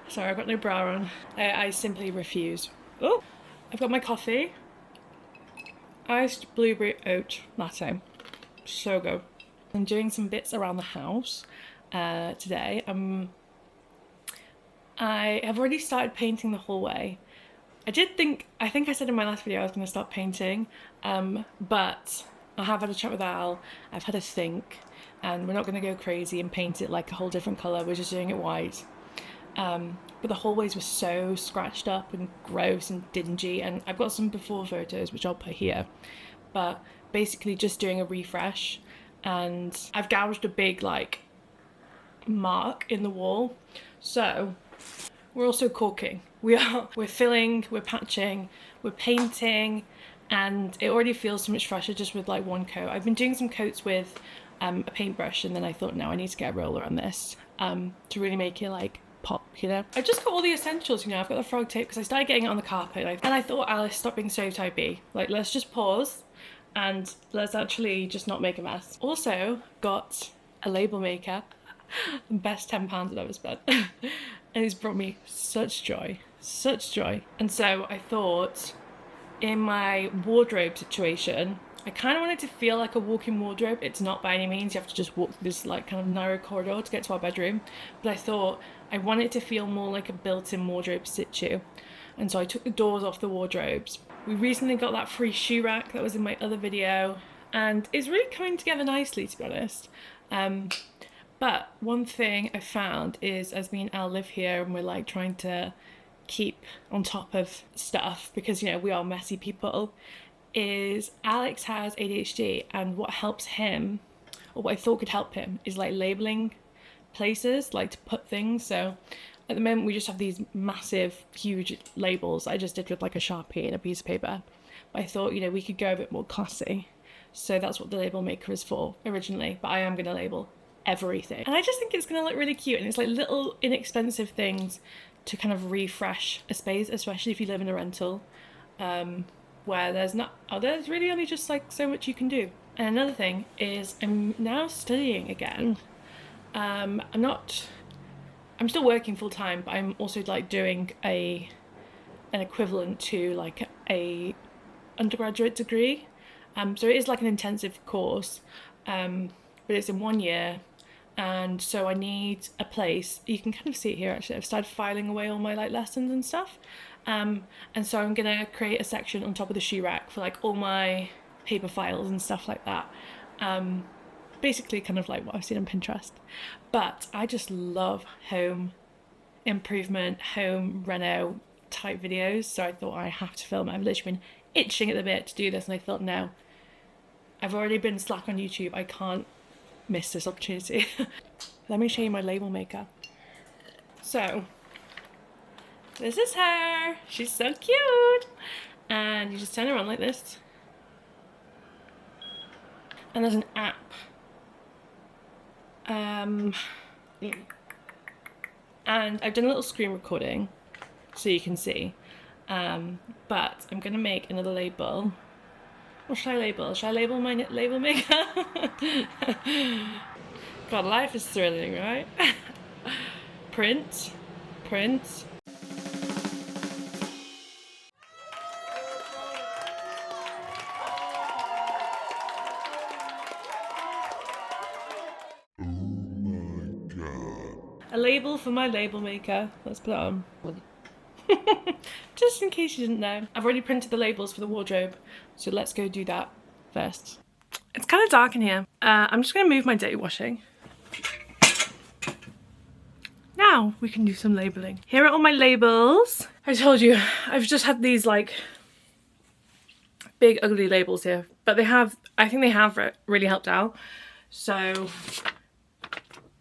Sorry, I've got no bra on. I simply refuse. Oh, I've got my coffee. Iced blueberry oat latte. So good. I'm doing some bits around the house today. I have already started painting the hallway. I think I said in my last video I was going to start painting, but I have had a chat with Al, I've had a think, and we're not going to go crazy and paint it like a whole different colour, we're just doing it white. But the hallways were so scratched up and gross and dingy, and I've got some before photos which I'll put here, but basically just doing a refresh. And I've gouged a big like mark in the wall, so we're also caulking. We're filling, we're patching, we're painting, and it already feels so much fresher just with like one coat. I've been doing some coats with a paintbrush, and then I thought, no, I need to get a roller on this to really make it like pop, you know. I just got all the essentials, you know. I've got the frog tape because I started getting it on the carpet, and I thought, Alice, stop being so type B. Like, let's just pause and let's actually just not make a mess. Also got a label maker, the best £10 I've ever spent. And it's brought me such joy, such joy. And so I thought, in my wardrobe situation, I kind of wanted to feel like a walk-in wardrobe. It's not by any means, you have to just walk this like kind of narrow corridor to get to our bedroom. But I thought I wanted it to feel more like a built-in wardrobe situ. And so I took the doors off the wardrobes. We recently got that free shoe rack that was in my other video, and it's really coming together nicely, to be honest. But one thing I found is, as me and Al live here and we're like trying to keep on top of stuff because, you know, we are messy people, is Alex has ADHD, and what helps him, or what I thought could help him, is like labeling places, like to put things. So at the moment we just have these massive, huge labels I just did with like a Sharpie and a piece of paper. But I thought, you know, we could go a bit more classy. So that's what the label maker is for originally, but I am going to label everything. And I just think it's going to look really cute, and it's like little inexpensive things to kind of refresh a space, especially if you live in a rental, where there's really only just like so much you can do. And another thing is I'm now studying again. I'm still working full time, but I'm also like doing an equivalent to like a undergraduate degree. So it is like an intensive course, but it's in 1 year. And so I need a place, you can kind of see it here actually, I've started filing away all my like lessons and stuff. And so I'm gonna create a section on top of the shoe rack for like all my paper files and stuff like that. Basically kind of like what I've seen on Pinterest. But I just love home improvement, home reno type videos, so I thought I have to film it. I've literally been itching at the bit to do this, and I thought, no, I've already been slack on YouTube, I can't miss this opportunity. Let me show you my label maker. So this is her, she's so cute, and you just turn her on like this, and there's an app, and I've done a little screen recording so you can see, but I'm gonna make another label. What should I label? Should I label my label maker? God, life is thrilling, right? Print. Oh my god. A label for my label maker. Let's put it on. Just in case you didn't know. I've already printed the labels for the wardrobe, so let's go do that first. It's kind of dark in here. I'm just going to move my day washing. Now we can do some labeling. Here are all my labels. I told you, I've just had these like big ugly labels here, but I think they have really helped out. So,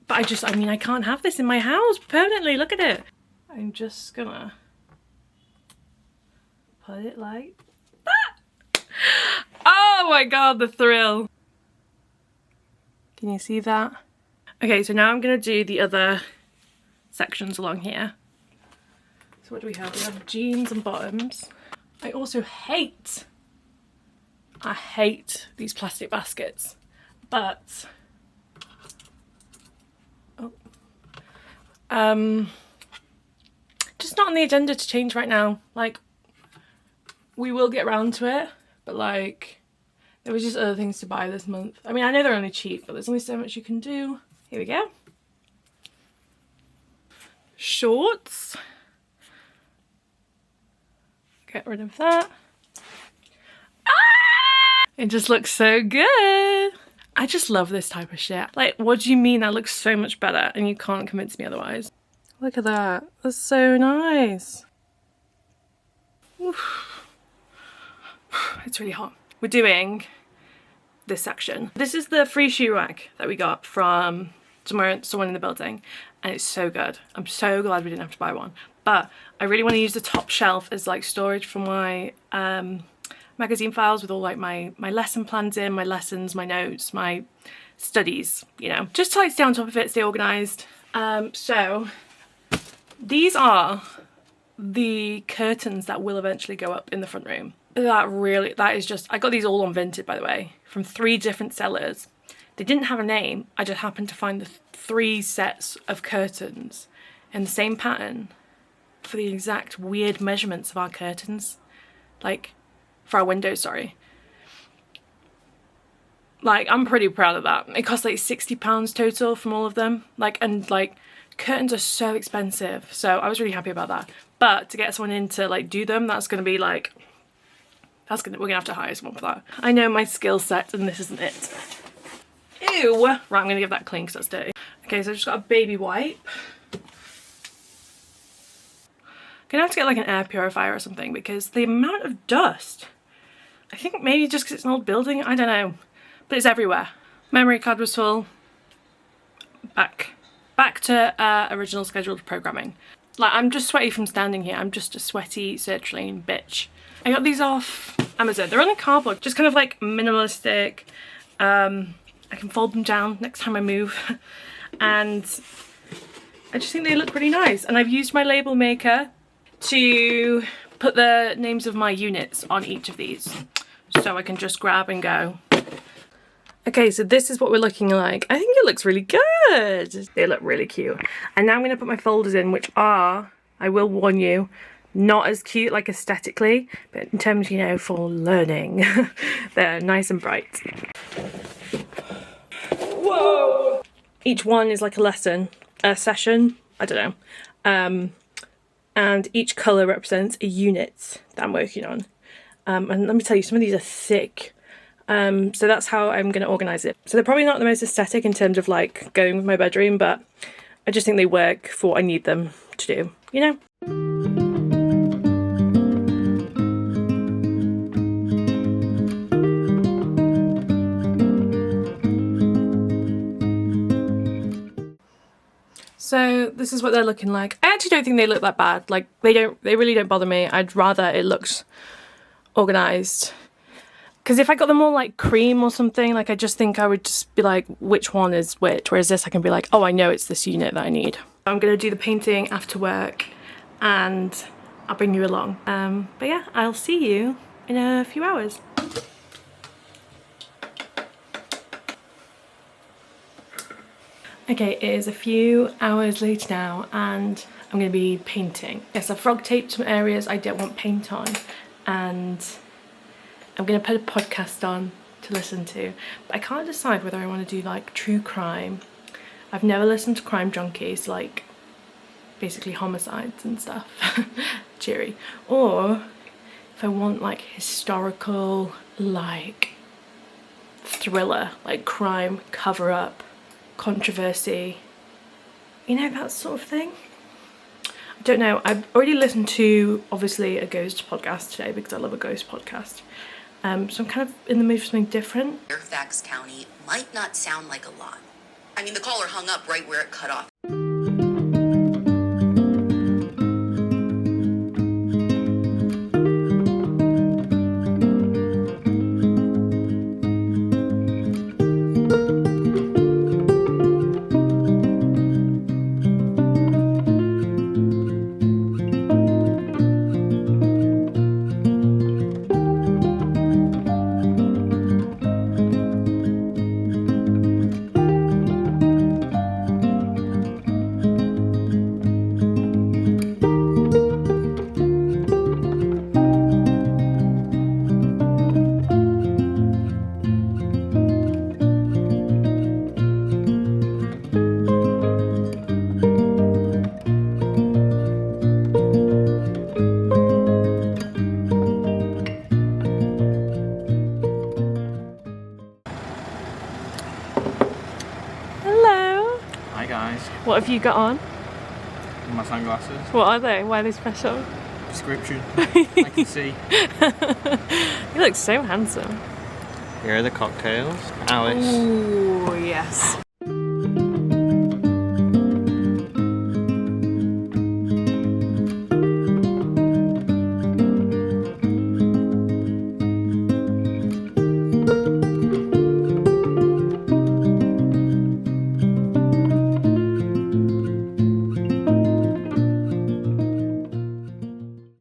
but I mean, I can't have this in my house permanently. Look at it. I'm just gonna put it like that. Oh my god, the thrill. Can you see that? Okay, so now I'm gonna do the other sections along here. So what do we have? We have jeans and bottoms. I also hate these plastic baskets, but not on the agenda to change right now. Like, we will get around to it, but like, there was just other things to buy this month. I mean, I know they're only cheap, but there's only so much you can do. Here we go. Shorts. Get rid of that. Ah! It just looks so good. I just love this type of shit. Like, what do you mean that looks so much better and you can't convince me otherwise? Look at that. That's so nice. Oof. It's really hot. We're doing this section. This is the free shoe rack that we got from someone in the building, and it's so good. I'm so glad we didn't have to buy one. But I really want to use the top shelf as like storage for my magazine files with all like my lesson plans in, my lessons, my notes, my studies, you know. Just to like stay on top of it, stay organised. So these are the curtains that will eventually go up in the front room. That is just, I got these all on Vinted, by the way, from 3 different sellers. They didn't have a name. I just happened to find the 3 sets of curtains in the same pattern for the exact weird measurements of our curtains. Like, for our windows, sorry. Like, I'm pretty proud of that. It cost like £60 total from all of them. Like, and like, curtains are so expensive. So I was really happy about that. But to get someone in to like do them, that's gonna be like, we're gonna have to hire someone for that. I know my skill set and this isn't it. Ew! Right, I'm gonna give that clean because that's dirty. Okay, so I've just got a baby wipe. Gonna have to get like an air purifier or something because the amount of dust. I think maybe just because it's an old building, I don't know. But it's everywhere. Memory card was full. Back to original scheduled programming. Like, I'm just sweaty from standing here. I'm just a sweaty sertraline bitch. I got these off Amazon. They're only cardboard, just kind of like minimalistic. I can fold them down next time I move. And I just think they look really nice. And I've used my label maker to put the names of my units on each of these. So I can just grab and go. Okay, so this is what we're looking like. I think it looks really good. They look really cute. And now I'm going to put my folders in, which are, I will warn you, not as cute like aesthetically, but in terms, you know, for learning, they're nice and bright. Whoa! Each one is like a lesson, a session, I don't know. And each colour represents a unit that I'm working on. And let me tell you, some of these are thick. So that's how I'm going to organise it. So they're probably not the most aesthetic in terms of like going with my bedroom, but I just think they work for what I need them to do, you know? So this is what they're looking like. I actually don't think they look that bad. Like, they really don't bother me. I'd rather it looks organised. Because if I got them all like cream or something, like I just think I would just be like, which one is which? Whereas this I can be like, oh, I know it's this unit that I need. I'm going to do the painting after work and I'll bring you along. But yeah, I'll see you in a few hours. Okay, it is a few hours later now and I'm going to be painting. Yes, I've frog taped some areas I don't want paint on and I'm going to put a podcast on to listen to. But I can't decide whether I want to do like true crime. I've never listened to Crime Junkies, like basically homicides and stuff. Cheery. Or if I want like historical, like thriller, like crime, cover up, controversy, you know, that sort of thing. I don't know. I've already listened to obviously a ghost podcast today because I love a ghost podcast. So I'm kind of in the mood for something different. Fairfax County might not sound like a lot. I mean, the caller hung up right where it cut off. have you got on? My sunglasses. What are they? Why are they special? Prescription. I can see. You look so handsome. Here are the cocktails. Alice. Ooh, yes.